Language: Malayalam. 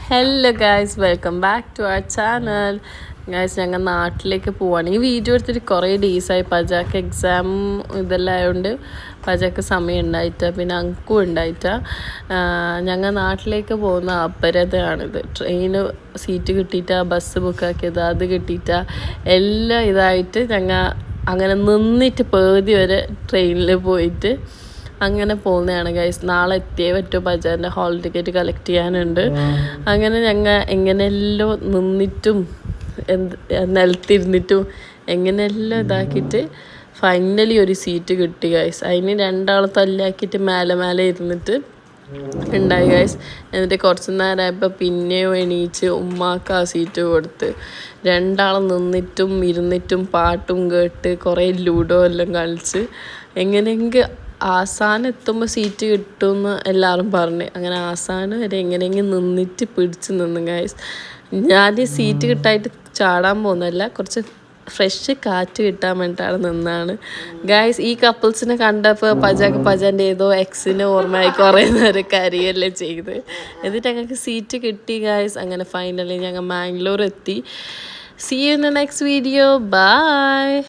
Hello guys, welcome back to our channel. Guys, ഞങ്ങൾ നാട്ടിലേക്ക് പോവാണ്. ഈ വീഡിയോ എടുത്തിട്ട് കുറേ ഡേയ്സായി. പജാക്ക് എക്സാം ഇതെല്ലാം ആയതുകൊണ്ട് പജാക്ക് സമയം ഉണ്ടായിട്ട, പിന്നെ അങ്കും ഉണ്ടായിട്ട. ഞങ്ങൾ നാട്ടിലേക്ക് പോകുന്ന അപരതയാണിത്. ട്രെയിന് സീറ്റ് കിട്ടിയിട്ട, ബസ് ബുക്കാക്കിയത് അത് കിട്ടിയിട്ട, എല്ലാം ഇതായിട്ട് ഞങ്ങൾ അങ്ങനെ നിന്നിട്ട് പേതി വരെ ട്രെയിനിൽ പോയിട്ട് അങ്ങനെ പോകുന്നതാണ് ഗൈസ്. നാളെ എത്തിയേ പറ്റുമോ, ബജാറിൻ്റെ ഹോൾ ടിക്കറ്റ് കളക്ട് ചെയ്യാനുണ്ട്. അങ്ങനെ ഞങ്ങൾ എങ്ങനെയല്ലോ നിന്നിട്ടും നിലത്തിരുന്നിട്ടും എങ്ങനെയെല്ലാം ഇതാക്കിയിട്ട് ഫൈനലി ഒരു സീറ്റ് കിട്ടി ഗൈസ്. അതിന് രണ്ടാൾ തല്ലാക്കിയിട്ട് മേലെ ഇരുന്നിട്ട് ഉണ്ടായി ഗൈസ്. എന്നിട്ട് കുറച്ച് നേരമായപ്പോൾ പിന്നെയും എണീച്ച് ഉമ്മാക്ക് ആ സീറ്റ് കൊടുത്ത് രണ്ടാളും നിന്നിട്ടും ഇരുന്നിട്ടും പാട്ടും കേട്ട് കുറേ ലൂഡോ എല്ലാം കളിച്ച് എങ്ങനെയെങ്കിൽ ആസാനം എത്തുമ്പോൾ സീറ്റ് കിട്ടുമെന്ന് എല്ലാവരും പറഞ്ഞു. അങ്ങനെ ആസാനം വരെ എങ്ങനെയെങ്കിലും നിന്നിട്ട് പിടിച്ച് നിന്ന് ഗൈസ്. ഞാൻ സീറ്റ് കിട്ടായിട്ട് ചാടാൻ പോകുന്നതല്ല, കുറച്ച് ഫ്രഷ് കാറ്റ് കിട്ടാൻ വേണ്ടിയിട്ടാണ് നിന്നാണ് ഗൈസ്. ഈ കപ്പിൾസിനെ കണ്ടപ്പോൾ പജാൻ്റെ ഏതോ എക്സിന് ഓർമ്മയായി കുറേ നേരം കരയല്ലേ ചെയ്ത്. എന്നിട്ട് ഞങ്ങൾക്ക് സീറ്റ് കിട്ടി ഗൈസ്. അങ്ങനെ ഫൈനലി ഞങ്ങൾ മാംഗ്ലൂർ എത്തി. See you in the next video. By.